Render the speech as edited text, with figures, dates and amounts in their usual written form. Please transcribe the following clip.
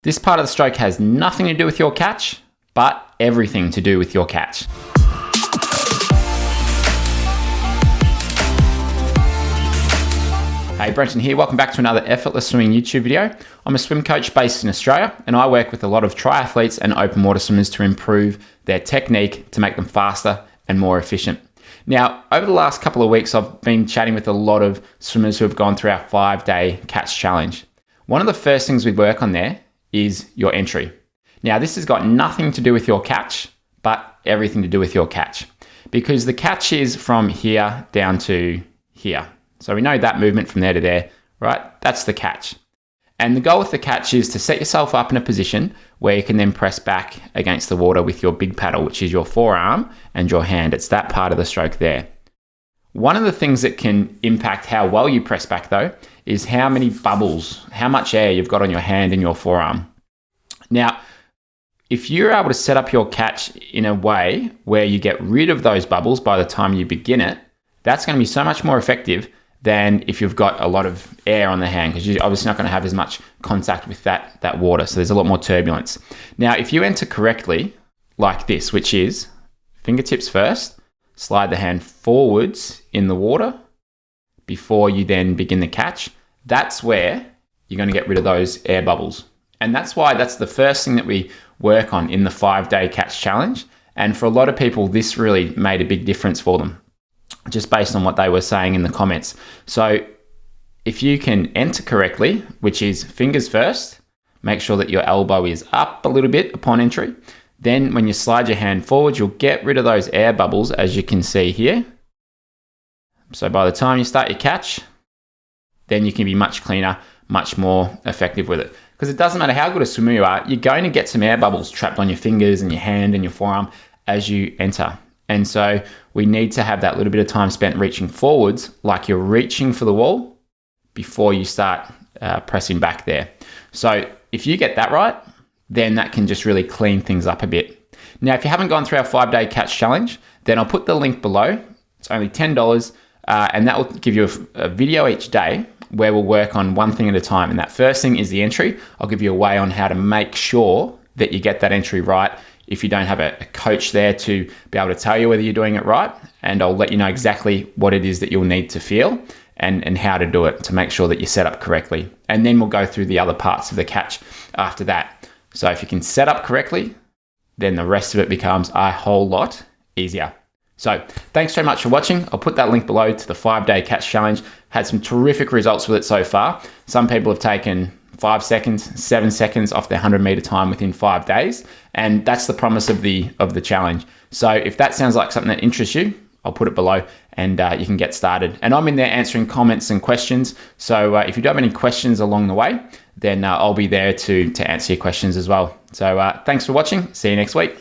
This part of the stroke has nothing to do with your catch, but everything to do with your catch. Hey, Brenton here. Welcome back to another Effortless Swimming YouTube video. I'm a swim coach based in Australia, and I work with a lot of triathletes and open water swimmers to improve their technique to make them faster and more efficient. Now, over the last couple of weeks, I've been chatting with a lot of swimmers who have gone through our 5-day catch challenge. One of the first things we work on there is your entry. Now, this has got nothing to do with your catch, but everything to do with your catch, because the catch is from here down to here. So we know that movement from there to there, right? That's the catch. And the goal with the catch is to set yourself up in a position where you can then press back against the water with your big paddle, which is your forearm and your hand. It's that part of the stroke there. One of the things that can impact how well you press back, though, is how many bubbles, how much air you've got on your hand and your forearm. Now, if you're able to set up your catch in a way where you get rid of those bubbles by the time you begin it, that's going to be so much more effective than if you've got a lot of air on the hand, because you're obviously not going to have as much contact with that water. So there's a lot more turbulence. Now, if you enter correctly like this, which is fingertips first, slide the hand forwards in the water before you then begin the catch, that's where you're going to get rid of those air bubbles. And that's why that's the first thing that we work on in the 5-day catch challenge. And for a lot of people, this really made a big difference for them, just based on what they were saying in the comments. So if you can enter correctly, which is fingers first, make sure that your elbow is up a little bit upon entry. Then when you slide your hand forward, you'll get rid of those air bubbles, as you can see here. So by the time you start your catch, then you can be much cleaner, much more effective with it. Because it doesn't matter how good a swimmer you are, you're going to get some air bubbles trapped on your fingers and your hand and your forearm as you enter. And so we need to have that little bit of time spent reaching forwards, like you're reaching for the wall before you start pressing back there. So if you get that right, then that can just really clean things up a bit. Now, if you haven't gone through our 5-day catch challenge, then I'll put the link below. It's only $10, and that will give you a video each day where we'll work on one thing at a time. And that first thing is the entry. I'll give you a way on how to make sure that you get that entry right if you don't have a coach there to be able to tell you whether you're doing it right. And I'll let you know exactly what it is that you'll need to feel and how to do it to make sure that you're set up correctly. And then we'll go through the other parts of the catch after that. So if you can set up correctly, then the rest of it becomes a whole lot easier. So thanks so much for watching. I'll put that link below to the 5-day catch challenge. Had some terrific results with it so far. Some people have taken 5 seconds, 7 seconds off their 100-meter time within 5 days. And that's the promise of the challenge. So if that sounds like something that interests you, I'll put it below and you can get started. And I'm in there answering comments and questions. So if you do have any questions along the way, then I'll be there to answer your questions as well. So thanks for watching. See you next week.